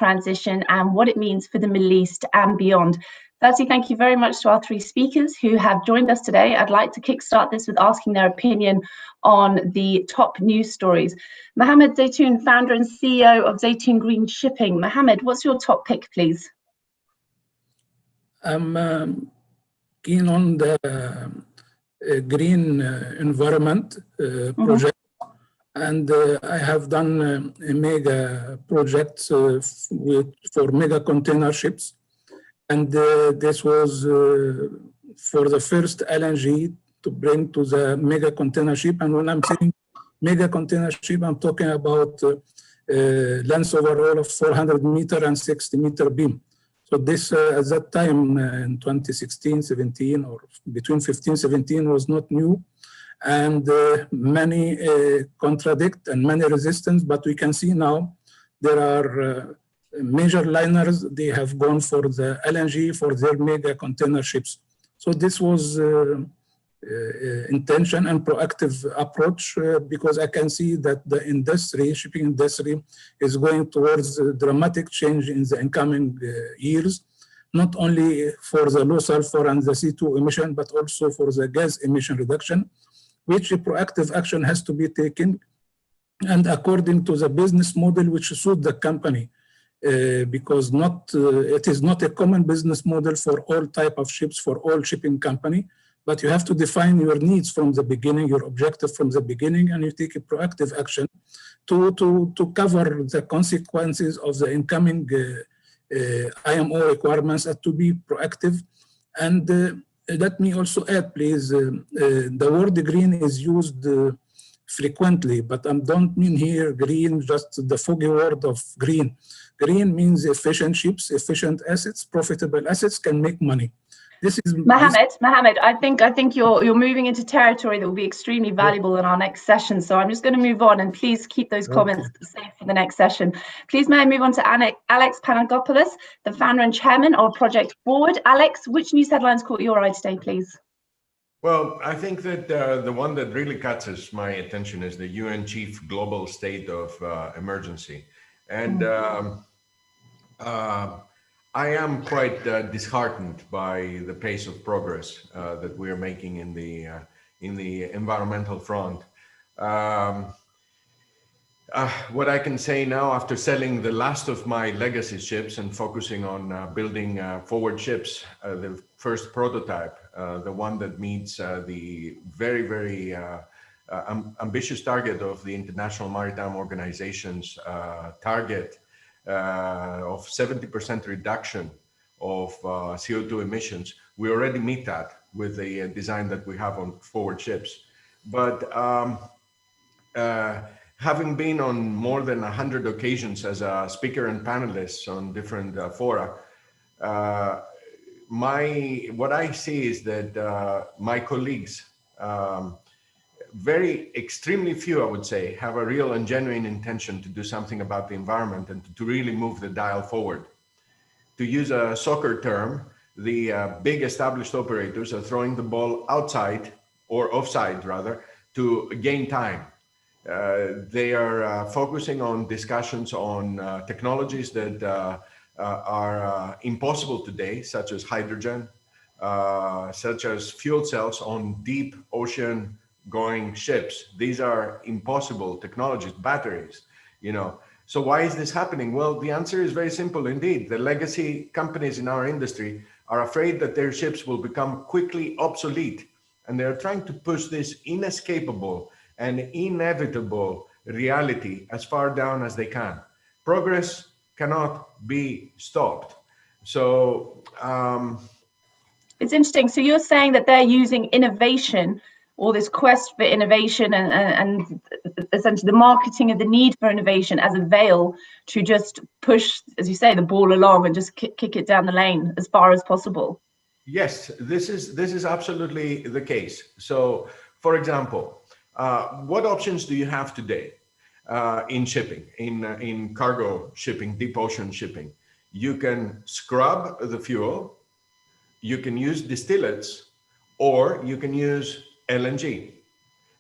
transition and what it means for the Middle East and beyond. Firstly, thank you very much to our three speakers who have joined us today. I'd like to kickstart this with asking their opinion on the top news stories. Mohamed Zaitoun, founder and CEO of Zaitoun Green Shipping. Mohamed, what's your top pick, please? I'm keen on the green environment project. And I have done mega projects for mega container ships. And this was for the first LNG to bring to the mega container ship. And when I'm saying mega container ship, I'm talking about length overall of 400 meter and 60 meter beam. So this at that time in 2016, 17, or between 15, 17 was not new. And many contradict and many resistance, but we can see now there are major liners, they have gone for the LNG for their mega container ships. So this was intention and proactive approach because I can see that the industry, shipping industry, is going towards a dramatic change in the incoming years, not only for the low sulfur and the CO2 emission, but also for the gas emission reduction, which a proactive action has to be taken and according to the business model which suits the company. Because it is not a common business model for all type of ships, for all shipping company, but you have to define your needs from the beginning, your objective from the beginning, and you take a proactive action to cover the consequences of the incoming IMO requirements and to be proactive. And let me also add, please, the word green is used frequently, but I don't mean here green, just the foggy word of green. Green means efficient ships, efficient assets, profitable assets can make money. This is Mohamed. I think you're moving into territory that will be extremely valuable in our next session. So I'm just going to move on, and please keep those comments safe for the next session. Please may I move on to Alex Panagopulos, the founder and chairman of Project Forward. Alex, which news headlines caught your eye today, please? Well, I think that the one that really catches my attention is the UN Chief Global State of Emergency. And I am quite disheartened by the pace of progress that we are making in the environmental front. What I can say now, after selling the last of my legacy ships and focusing on building forward ships, the first prototype, the one that meets the very, very ambitious target of the International Maritime Organization's target of 70% reduction of CO2 emissions. We already meet that with the design that we have on forward ships. But having been on more than 100 occasions as a speaker and panelist on different fora, what I see is that my colleagues, extremely few, I would say, have a real and genuine intention to do something about the environment and to really move the dial forward. To use a soccer term, the big established operators are throwing the ball outside, or offside rather, to gain time. They are focusing on discussions on technologies that are impossible today, such as hydrogen, such as fuel cells on deep ocean going ships. These are impossible technologies, batteries, you know. So why is this happening? Well, the answer is very simple indeed. The legacy companies in our industry are afraid that their ships will become quickly obsolete, and they're trying to push this inescapable and inevitable reality as far down as they can. Progress cannot be stopped. So it's interesting. So you're saying that they're using innovation, or this quest for innovation and essentially the marketing of the need for innovation as a veil to just push, as you say, the ball along and just kick it down the lane as far as possible. Yes, this is absolutely the case. So, for example, what options do you have today in shipping, in cargo shipping, deep ocean shipping? You can scrub the fuel, you can use distillates, or you can use LNG.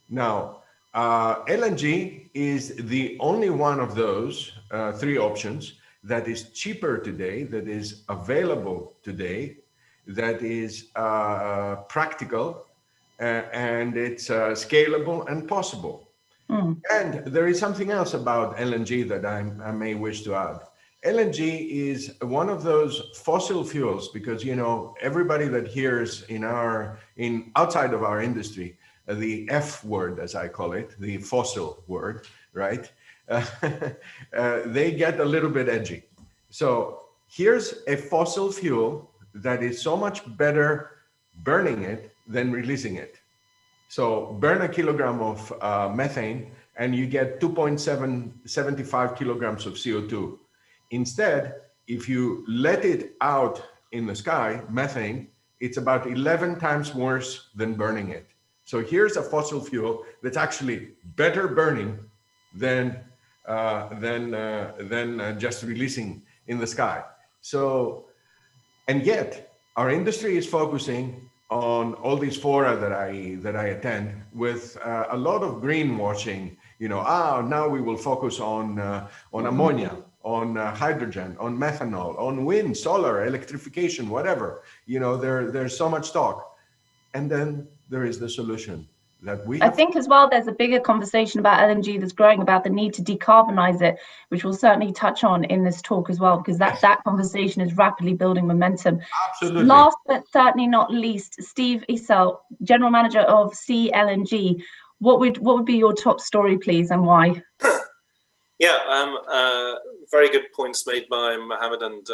Now, LNG is the only one of those three options that is cheaper today, that is available today, that is practical, and it's scalable and possible. And there is something else about LNG that I may wish to add. LNG is one of those fossil fuels, because, you know, everybody that hears outside of our industry, the F word, as I call it, the fossil word, right? They get a little bit edgy. So here's a fossil fuel that is so much better burning it than releasing it. So burn a kilogram of methane and you get 2.75 kilograms of CO2. Instead, if you let it out in the sky, methane, it's about 11 times worse than burning it. So here's a fossil fuel that's actually better burning than just releasing in the sky. So, and yet our industry is focusing on all these fora that I attend with a lot of greenwashing. You know, now we will focus on ammonia, on hydrogen, on methanol, on wind, solar, electrification, whatever. You know, there's so much talk, and then there is the solution that we have. I think as well, there's a bigger conversation about LNG that's growing about the need to decarbonize it, which we'll certainly touch on in this talk as well, because that conversation is rapidly building momentum. Absolutely. Last but certainly not least, Steve Esau, General Manager of CLNG. What would be your top story, please, and why? Yeah, very good points made by Mohamed and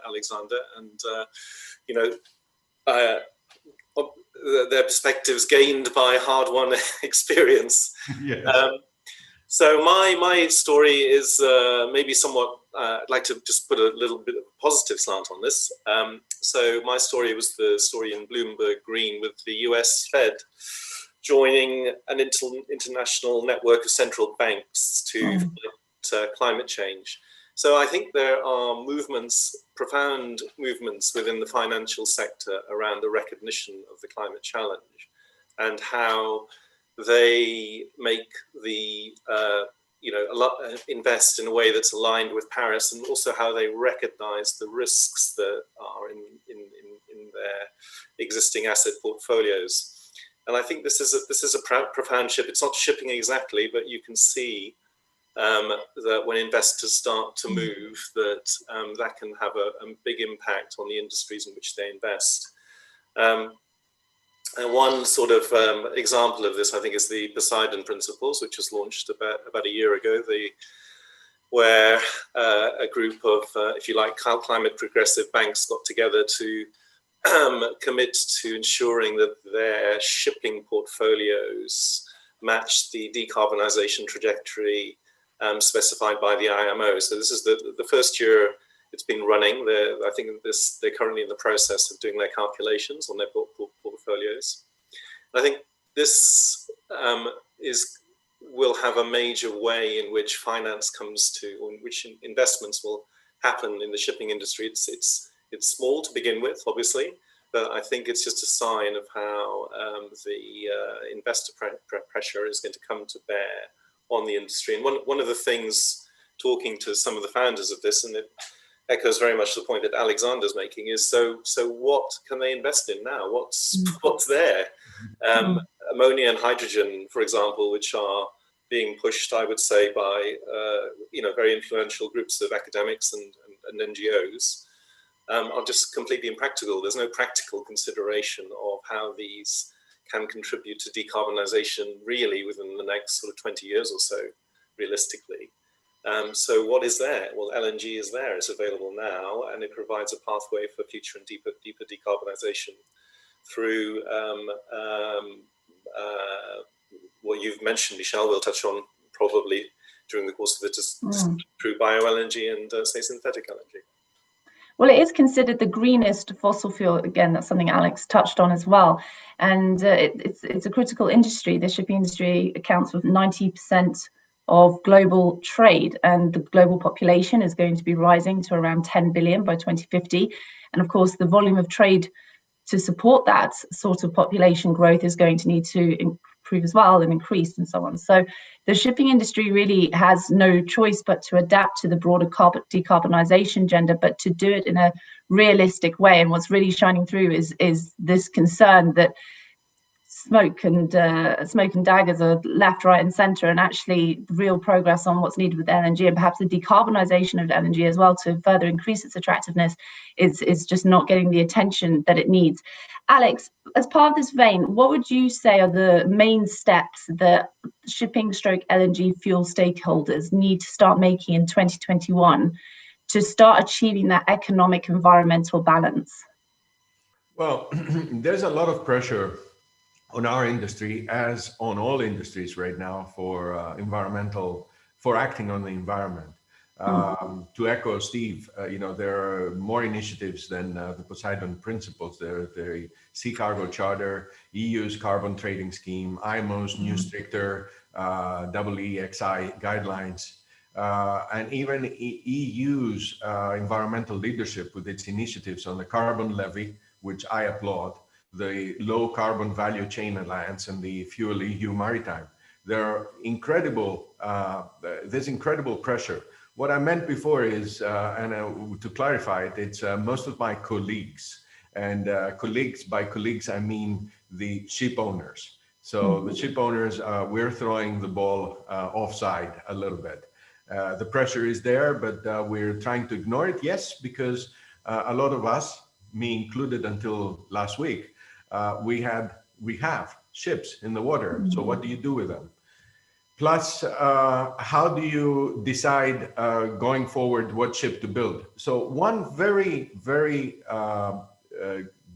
Alexander, and you know, their perspectives gained by hard-won experience. Yes. So my story is maybe somewhat. I'd like to just put a little bit of a positive slant on this. So my story was the story in Bloomberg Green with the US Fed joining an international network of central banks to fight climate change. So I think there are profound movements within the financial sector around the recognition of the climate challenge and how they make the, invest in a way that's aligned with Paris, and also how they recognize the risks that are in their existing asset portfolios. And I think this is a profound shift. It's not shipping exactly, but you can see that when investors start to move, that can have a big impact on the industries in which they invest. And one sort of example of this, I think, is the Poseidon Principles, which was launched about a year ago, where a group of, if you like, climate progressive banks got together to commit to ensuring that their shipping portfolios match the decarbonization trajectory specified by the IMO. So this is the first year it's been running. I think they're currently in the process of doing their calculations on their portfolios. And I think this will have a major way in which finance comes to, or in which investments will happen in the shipping industry. It's small to begin with, obviously, but I think it's just a sign of how the investor pressure is going to come to bear on the industry. And one of the things, talking to some of the founders of this, and it echoes very much the point that Alexander's making, is so what can they invest in now? What's there? Ammonia and hydrogen, for example, which are being pushed, I would say, by very influential groups of academics and NGOs, are just completely impractical. There's no practical consideration of how these can contribute to decarbonization really within the next sort of 20 years or so, realistically. So what is there? Well, LNG is there, it's available now, and it provides a pathway for future and deeper decarbonization through what you've mentioned, Michelle, we'll touch on probably during the course of the through bio-LNG and say synthetic LNG. Well, it is considered the greenest fossil fuel. Again, that's something Alex touched on as well. And it's a critical industry. The shipping industry accounts for 90% of global trade, and the global population is going to be rising to around 10 billion by 2050. And of course, the volume of trade to support that sort of population growth is going to need to improve as well and increase and so on. So the shipping industry really has no choice but to adapt to the broader decarbonization agenda, but to do it in a realistic way. And what's really shining through is this concern that smoke and daggers are left, right, and centre, and actually real progress on what's needed with LNG and perhaps the decarbonisation of LNG as well to further increase its attractiveness is just not getting the attention that it needs. Alex, as part of this vein, what would you say are the main steps that shipping stroke LNG fuel stakeholders need to start making in 2021 to start achieving that economic environmental balance? Well, there's a lot of pressure on our industry, as on all industries right now, for acting on the environment. To echo Steve, there are more initiatives than the Poseidon Principles. There the Sea Cargo Charter, EU's carbon trading scheme, IMO's new stricter EEXI guidelines, and even EU's environmental leadership with its initiatives on the carbon levy, which I applaud, the Low Carbon Value Chain Alliance, and the Fuel EU Maritime. There's incredible pressure. What I meant before is, to clarify it, it's most of my colleagues, and by colleagues I mean the ship owners. So the ship owners, we're throwing the ball offside a little bit. The pressure is there, but we're trying to ignore it. Yes, because a lot of us, me included until last week, we have ships in the water. So what do you do with them? Plus, how do you decide going forward what ship to build? So one very, very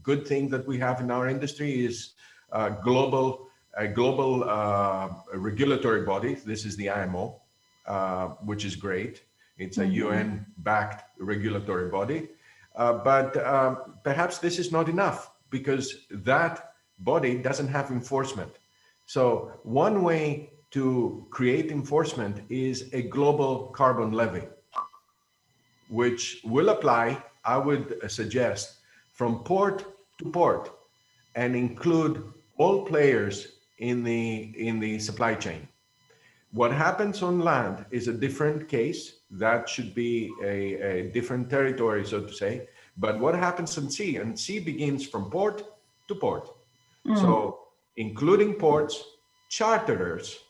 good thing that we have in our industry is a global regulatory body. This is the IMO, which is great. It's a UN-backed regulatory body. But perhaps this is not enough, because that body doesn't have enforcement. So one way to create enforcement is a global carbon levy, which will apply, I would suggest, from port to port and include all players in the supply chain. What happens on land is a different case. That should be a different territory, so to say. But what happens on sea? And sea begins from port to port. So including ports, charterers,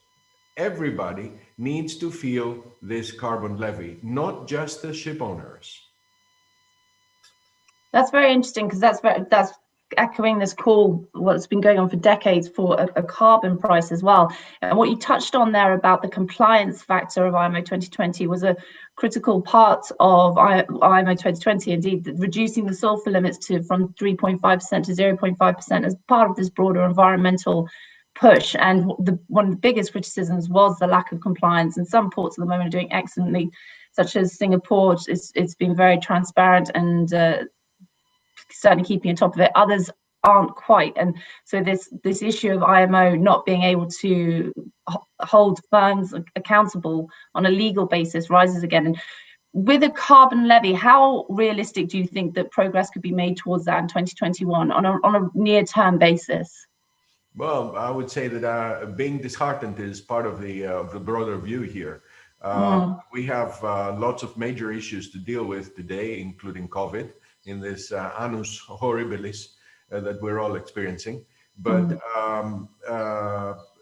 everybody needs to feel this carbon levy, not just the ship owners. That's very interesting, because that's echoing this call, what's been going on for decades, for a carbon price as well. And what you touched on there about the compliance factor of IMO 2020 was a critical part of IMO 2020, indeed, reducing the sulfur limits from 3.5% to 0.5% as part of this broader environmental push. And one of the biggest criticisms was the lack of compliance, and some ports at the moment are doing excellently, such as Singapore. It's been very transparent and certainly keeping on top of it. Others aren't quite, and so this issue of IMO not being able to hold firms accountable on a legal basis rises again. And with a carbon levy, how realistic do you think that progress could be made towards that in 2021 on a near-term basis? Well, I would say that being disheartened is part of the broader view here. We have lots of major issues to deal with today, including COVID, in this annus horribilis that we're all experiencing. But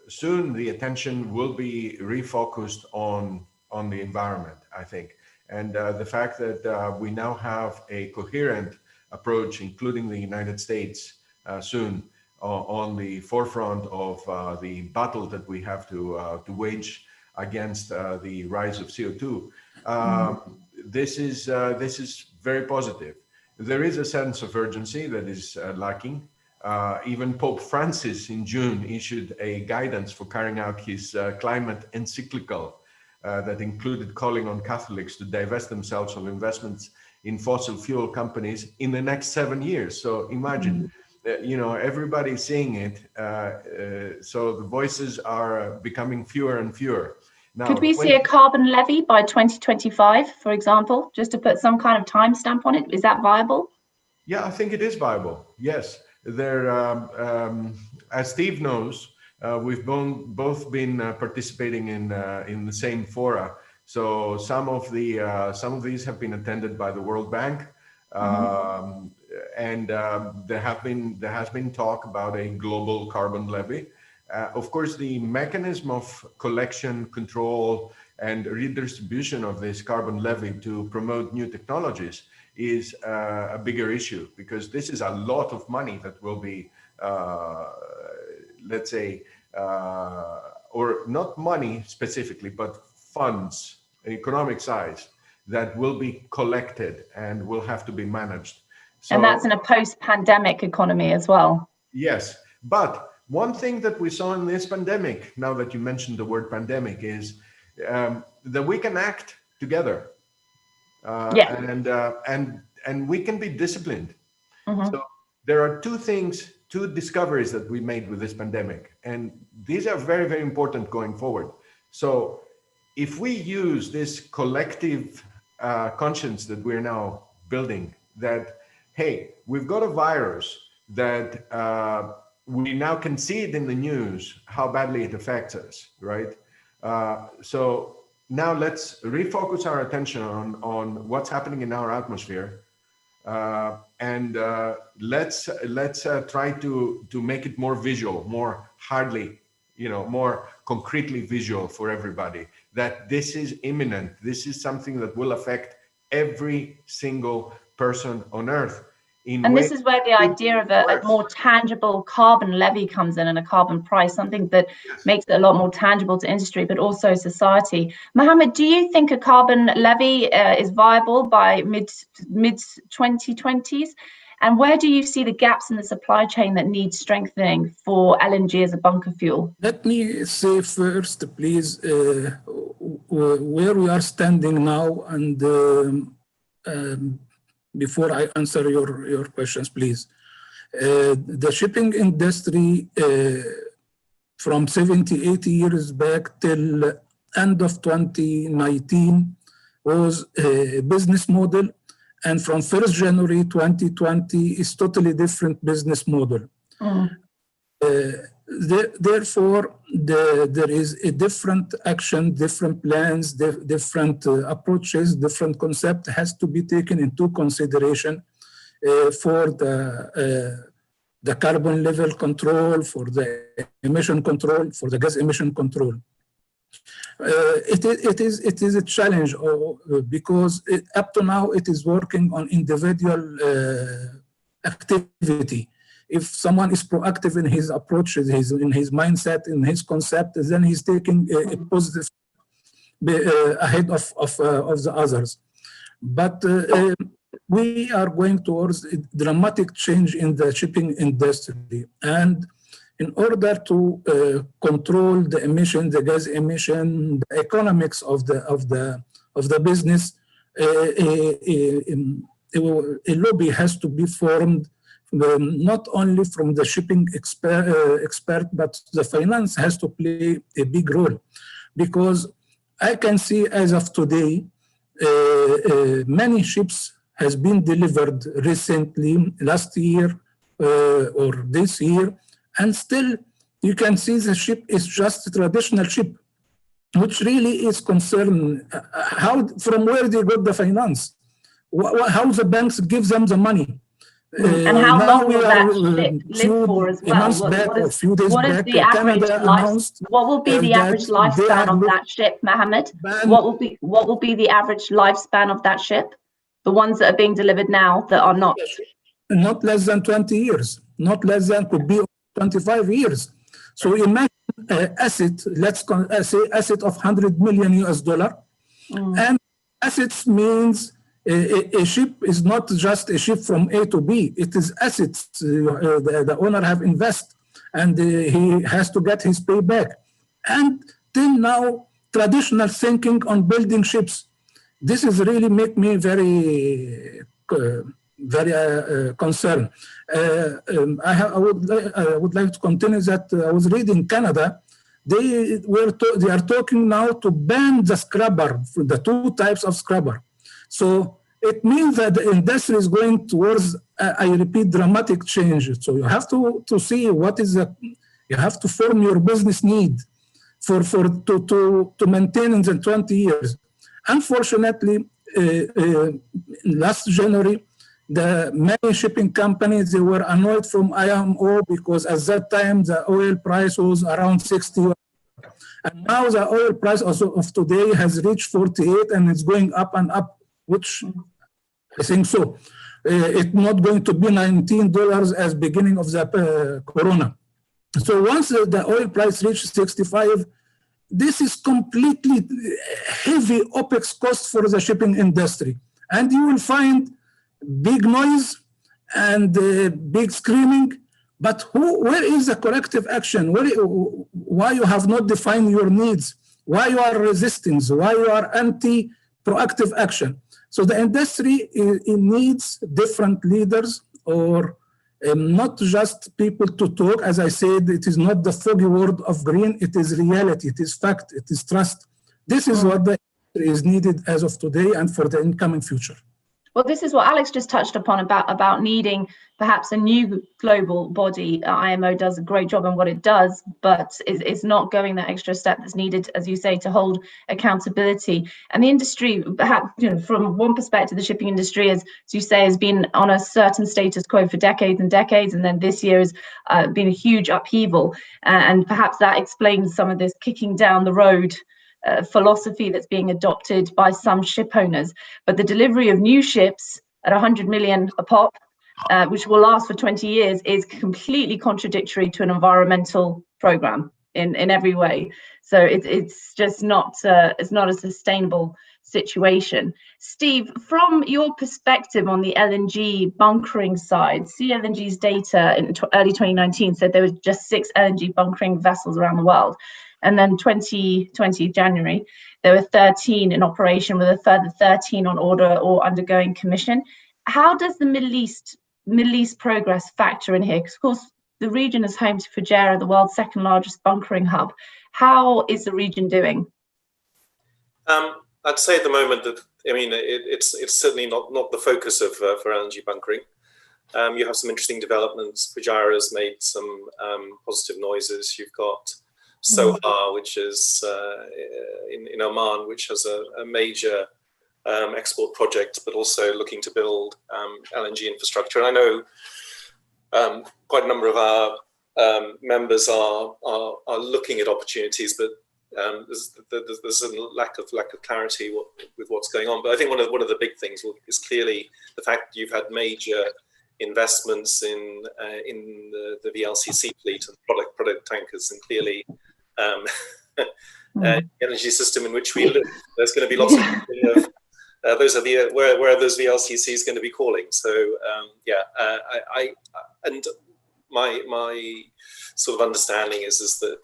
soon the attention will be refocused on the environment, I think. And the fact that we now have a coherent approach, including the United States soon, on the forefront of the battle that we have to wage against the rise of CO2. This is very positive. There is a sense of urgency that is lacking. Even Pope Francis in June issued a guidance for carrying out his climate encyclical that included calling on Catholics to divest themselves of investments in fossil fuel companies in the next 7 years. So imagine, everybody's seeing it. So the voices are becoming fewer and fewer. Now, could we see a carbon levy by 2025, for example, just to put some kind of timestamp on it? Is that viable? Yeah, I think it is viable. Yes, there. As Steve knows, we've both been participating in the same fora. So some of these have been attended by the World Bank, and there has been talk about a global carbon levy. Of course, the mechanism of collection, control, and redistribution of this carbon levy to promote new technologies is a bigger issue, because this is a lot of money that will be, let's say, or not money specifically, but funds, economic size, that will be collected and will have to be managed. So, and that's in a post-pandemic economy as well. Yes, but one thing that we saw in this pandemic, now that you mentioned the word pandemic, is that we can act together, and we can be disciplined. So there are two discoveries that we made with this pandemic, and these are very, very important going forward. So if we use this collective conscience that we're now building, that, hey, we've got a virus that we now can see it in the news, how badly it affects us, right? So now let's refocus our attention on what's happening in our atmosphere, and let's try to make it more visual, more hardly, more concretely visual for everybody, that this is imminent. This is something that will affect every single person on Earth. And this is where the idea of a more tangible carbon levy comes in, and a carbon price, something that makes it a lot more tangible to industry, but also society. Mohamed, do you think a carbon levy is viable by mid 2020s? And where do you see the gaps in the supply chain that need strengthening for LNG as a bunker fuel? Let me say first, please, where we are standing now, and before I answer your questions, please. The shipping industry from 70, 80 years back till end of 2019 was a business model, and from 1st January 2020 is totally different business model. Therefore, there is a different action, different plans, different approaches, different concept has to be taken into consideration for the carbon level control, for the emission control, for the gas emission control. It is a challenge, because up to now it is working on individual activity. If someone is proactive in his approaches, in his mindset, in his concept, then he's taking a positive ahead of the others. But we are going towards a dramatic change in the shipping industry, and in order to control the emission, the gas emission, the economics of the business, a lobby has to be formed. Not only from the shipping expert, but the finance has to play a big role, because I can see as of today, many ships has been delivered recently, last year or this year, and still you can see the ship is just a traditional ship, which really is concerned. From where they got the finance? How the banks give them the money? And how long will that ship live for as well? What will be the average lifespan of that ship, Mohamed? What will be the average lifespan of that ship? The ones that are being delivered now that are not? Not less than 20 years. Not less than, could be 25 years. So imagine asset, let's say asset of $100 million US. And assets means a ship is not just a ship from A to B. It is assets. The owner have invested, and he has to get his payback. And till now, traditional thinking on building ships. This is really make me very concerned. I would like to continue that. I was reading Canada. They are talking now to ban the scrubber, the two types of scrubber. So it means that the industry is going towards, I repeat, dramatic change. So you have to see what is You have to form your business need to maintain in the 20 years. Unfortunately, last January, the many shipping companies, they were annoyed from IMO because at that time the oil price was around 60. And now the oil price also of today has reached 48 and it's going up and up, which I think so. It's not going to be $19 as beginning of the corona. So once the oil price reaches 65, this is completely heavy OPEX cost for the shipping industry. And you will find big noise and big screaming, but where is the corrective action? Why you have not defined your needs? Why you are resisting? Why you are anti-proactive action? So the industry it needs different leaders, or not just people to talk. As I said, it is not the foggy word of green, it is reality, it is fact, it is trust. This is what the industry is needed as of today and for the incoming future. Well, this is what Alex just touched upon about needing perhaps a new global body. IMO does a great job in what it does, but it's not going that extra step that's needed, as you say, to hold accountability. And the industry, perhaps, from one perspective, the shipping industry, as you say, has been on a certain status quo for decades and decades, and then this year has been a huge upheaval. And perhaps that explains some of this kicking down the road philosophy that's being adopted by some ship owners. But the delivery of new ships at 100 million a pop, which will last for 20 years, is completely contradictory to an environmental program in every way. So it's just not it's not a sustainable situation. Steve, from your perspective on the LNG bunkering side, CLNG's data in early 2019 said there was just 6 LNG bunkering vessels around the world. And then 2020, January, there were 13 in operation, with a further 13 on order or undergoing commission. How does the Middle East progress factor in here? Because, of course, the region is home to Fujairah, the world's second largest bunkering hub. How is the region doing? I'd say at the moment that, it's certainly not the focus of for LNG bunkering. You have some interesting developments. Fujairah has made some positive noises. You've got Sohar, which is in Oman, which has a major export project, but also looking to build LNG infrastructure. And I know quite a number of our members are looking at opportunities, but there's a lack of clarity with what's going on. But I think one of the big things is clearly the fact that you've had major investments in the VLCC fleet and product tankers, and clearly energy system in which we live. There's going to be lots of where are those VLCCs going to be calling? So and my sort of understanding is that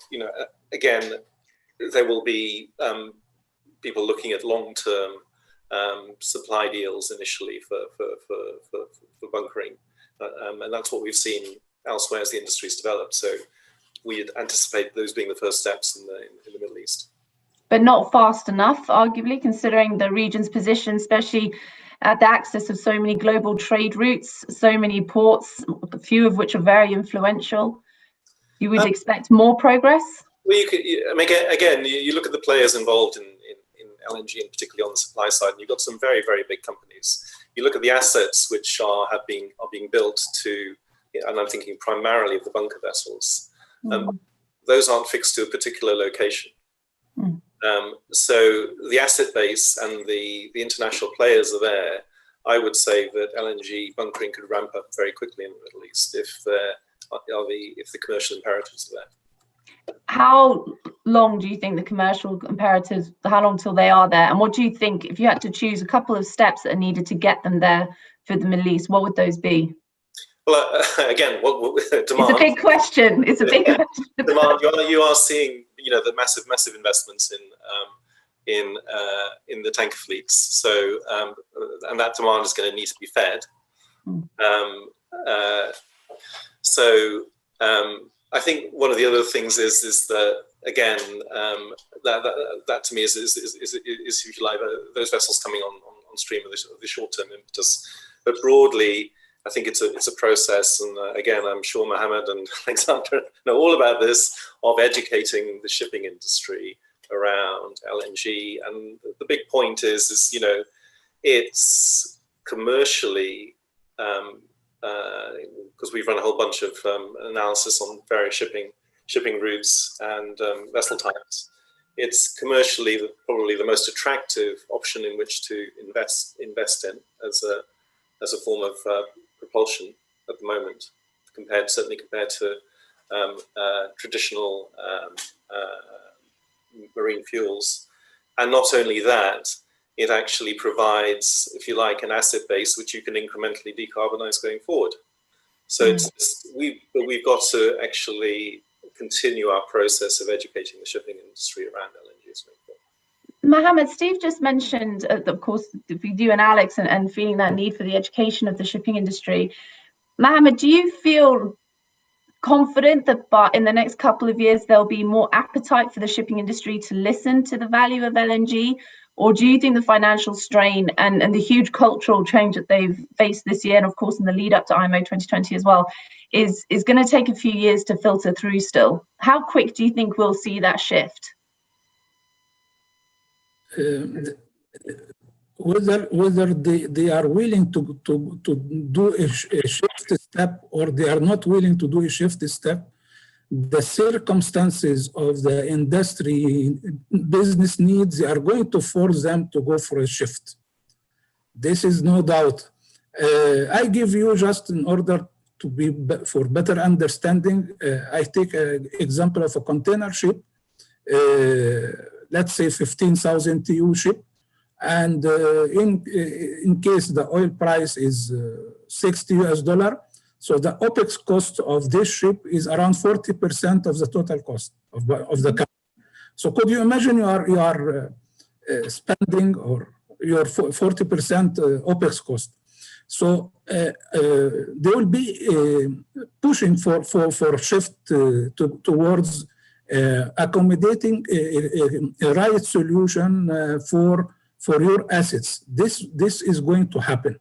again, there will be people looking at long-term supply deals initially for bunkering, and that's what we've seen elsewhere as the industry's developed. So we'd anticipate those being the first steps in the Middle East. But not fast enough, arguably, considering the region's position, especially at the access of so many global trade routes, so many ports, a few of which are very influential. You would expect more progress? Well, you look at the players involved in LNG, and particularly on the supply side, and you've got some very, very big companies. You look at the assets which are being built to, and I'm thinking primarily of the bunker vessels. Those aren't fixed to a particular location. So the asset base and the international players are there. I would say that LNG bunkering could ramp up very quickly in the Middle East if the commercial imperatives are there. How long do you think the commercial imperatives, how long till they are there? And what do you think, if you had to choose a couple of steps that are needed to get them there for the Middle East, what would those be? Well, again, what demand? It's a big question. It's a big question. Demand. You are seeing, the massive investments in the tanker fleets. So, and that demand is going to need to be fed. I think one of the other things is that, again, that to me is if you like, those vessels coming on stream of the short-term impetus. But broadly, I think it's a process, and again, I'm sure Mohamed and Alexander know all about this, of educating the shipping industry around LNG. And the big point is it's commercially, because we've run a whole bunch of analysis on various shipping routes and vessel types. It's commercially probably the most attractive option in which to invest in as a form of propulsion at the moment, certainly compared to traditional marine fuels. And not only that, it actually provides, if you like, an asset base which you can incrementally decarbonize going forward. So we've got to actually continue our process of educating the shipping industry around LNG as well. Mohamed, Steve just mentioned, of course, if you do and Alex, and feeling that need for the education of the shipping industry. Mohamed, do you feel confident that in the next couple of years there'll be more appetite for the shipping industry to listen to the value of LNG? Or do you think the financial strain and the huge cultural change that they've faced this year, and of course in the lead up to IMO 2020 as well, is going to take a few years to filter through still? How quick do you think we'll see that shift? Whether they are willing to do a shift step, or they are not willing to do a shift step, the circumstances of the industry business needs, they are going to force them to go for a shift. This is no doubt. I give you, just in order to be for better understanding, I take an example of a container ship, let's say 15,000 TEU ship, and in case the oil price is $60 US, so the OPEX cost of this ship is around 40% of the total cost of the company. So could you imagine you are spending or your 40% OPEX cost? So they will be pushing for shift towards accommodating a right solution for your assets. This is going to happen.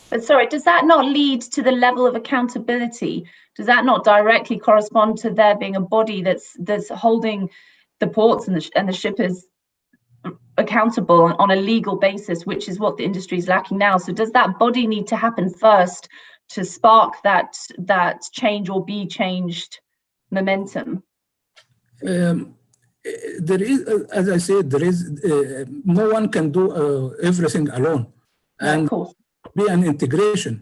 But sorry, does that not lead to the level of accountability? Does that not directly correspond to there being a body that's holding the ports and the shippers accountable on a legal basis, which is what the industry is lacking now? So does that body need to happen first to spark that change or be changed momentum? There is, as I said, there is no one can do everything alone, and of course. Be an integration,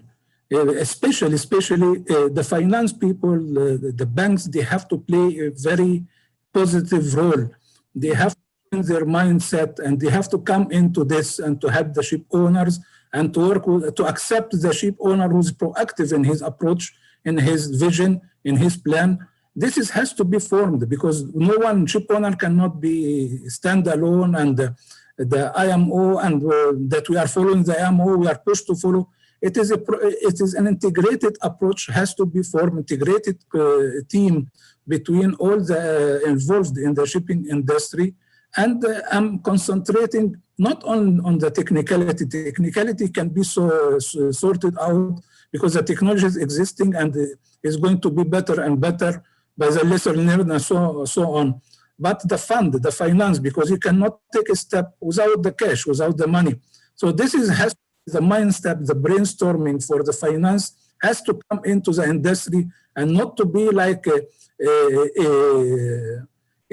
especially the finance people, the banks. They have to play a very positive role. They have to change their mindset, and they have to come into this and to help the ship owners and to work with, to accept the ship owner who's proactive in his approach, in his vision, in his plan. This has to be formed, because no one ship owner cannot be standalone, and the IMO and that we are following the IMO, we are pushed to follow. It is an integrated approach, has to be formed, integrated team between all the involved in the shipping industry. And I'm concentrating not on the technicality. Technicality can be sorted out because the technology is existing and is going to be better and better by the lesser learned and so on. But the fund, the finance, because you cannot take a step without the cash, without the money. So this has the mind step, the brainstorming for the finance has to come into the industry and not to be like a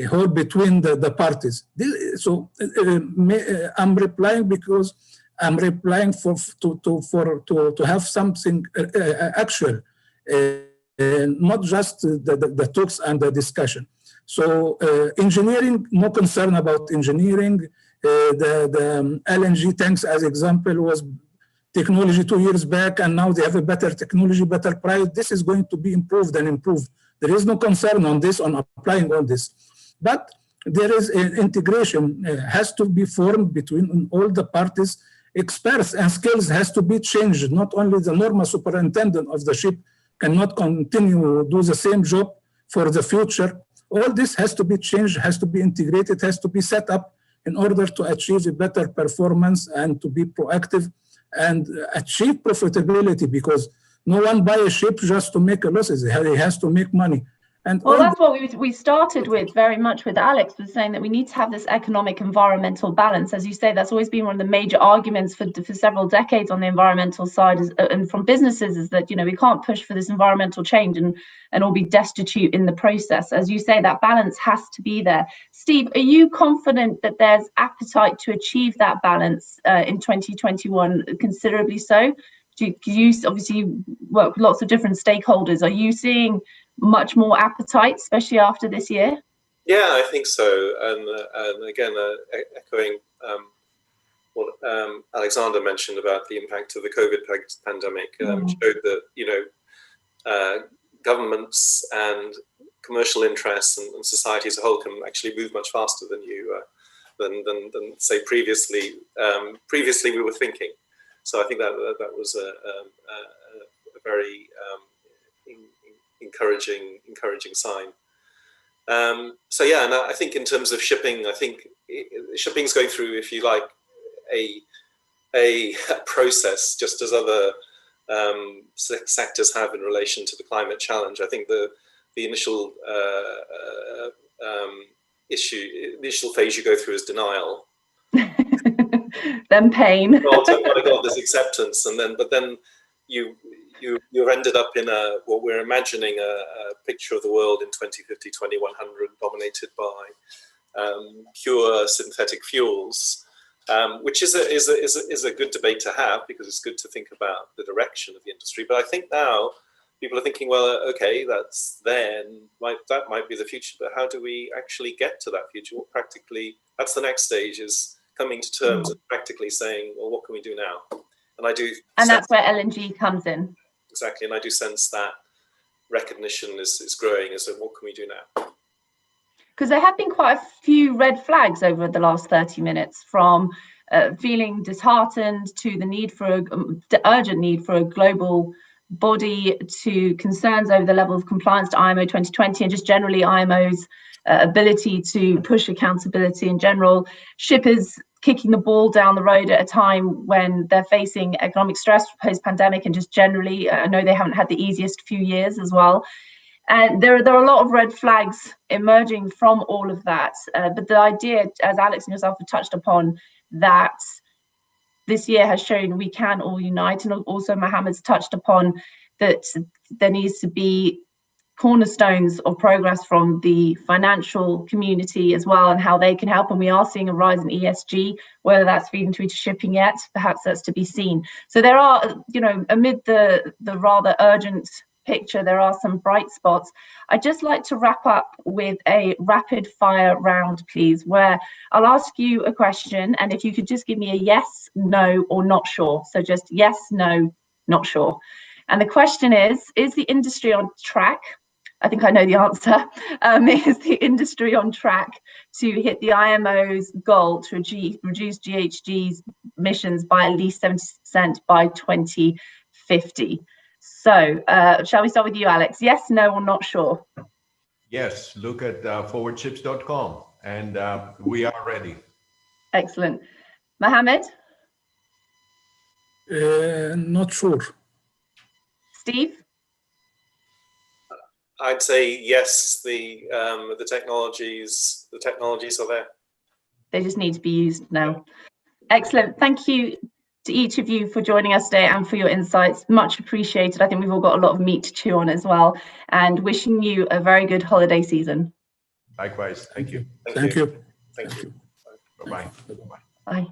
hole between the parties. I'm replying because I'm replying to have something actual, not just the talks and the discussion. So engineering, no concern about engineering. The LNG tanks, as example, was technology 2 years back, and now they have a better technology, better price. This is going to be improved and improved. There is no concern on this, on applying all this. But there is an integration, has to be formed between all the parties. Experts and skills has to be changed. Not only the normal superintendent of the ship cannot continue do the same job for the future. All this has to be changed, has to be integrated, has to be set up in order to achieve a better performance and to be proactive and achieve profitability, because no one buy a ship just to make losses. He has to make money. And well, that's what we started with very much with Alex, was saying that we need to have this economic environmental balance. As you say, that's always been one of the major arguments for several decades on the environmental side, and from businesses, is that, you know, we can't push for this environmental change and all be destitute in the process. As you say, that balance has to be there. Steve, are you confident that there's appetite to achieve that balance in 2021, considerably so? You obviously work with lots of different stakeholders. Are you seeing much more appetite, especially after this year? Yeah, I think so. And again, echoing what Alexander mentioned about the impact of the COVID pandemic, showed that, you know, governments and commercial interests and society as a whole can actually move much faster than than say previously. Previously, we were thinking. So I think that was a very encouraging sign. So yeah, and I think in terms of shipping, I think shipping's going through, if you like, a process, just as other sectors have in relation to the climate challenge. I think the initial initial phase you go through is denial. Then pain. Oh my God, there's acceptance, and then you've ended up in what we're imagining a picture of the world in 2050, 2100, dominated by pure synthetic fuels, which is a good debate to have, because it's good to think about the direction of the industry. But I think now people are thinking, well, okay, that might be the future, but how do we actually get to that future? What practically, that's the next stage, is coming to terms and practically saying, well, what can we do now? And that's where LNG comes in. Exactly, and I do sense that recognition is growing as to what can we do now. Because there have been quite a few red flags over the last 30 minutes, from feeling disheartened to the urgent need for a global body, to concerns over the level of compliance to IMO 2020 and just generally IMO's ability to push accountability in general. Shippers kicking the ball down the road at a time when they're facing economic stress post-pandemic, and just generally, I know they haven't had the easiest few years as well. And there are a lot of red flags emerging from all of that. But the idea, as Alex and yourself have touched upon, that this year has shown we can all unite, and also Mohamed's touched upon that there needs to be cornerstones of progress from the financial community as well, and how they can help. And we are seeing a rise in ESG, whether that's feeding through to shipping yet, perhaps that's to be seen. So there are, you know, amid the rather urgent picture, there are some bright spots. I'd just like to wrap up with a rapid fire round, please, where I'll ask you a question, and if you could just give me a yes, no, or not sure. So just yes, no, not sure. And the question is the industry on track? I think I know the answer. Is the industry on track to hit the IMO's goal to reduce GHG's emissions by at least 70% by 2050? So shall we start with you, Alex? Yes, no, or not sure? Yes, look at forwardships.com, and we are ready. Excellent. Mohamed? Not sure. Steve? I'd say yes. The technologies are there. They just need to be used now. Excellent. Thank you to each of you for joining us today and for your insights. Much appreciated. I think we've all got a lot of meat to chew on as well. And wishing you a very good holiday season. Likewise. Thank you. Thank you. Thank you. Bye-bye. Bye.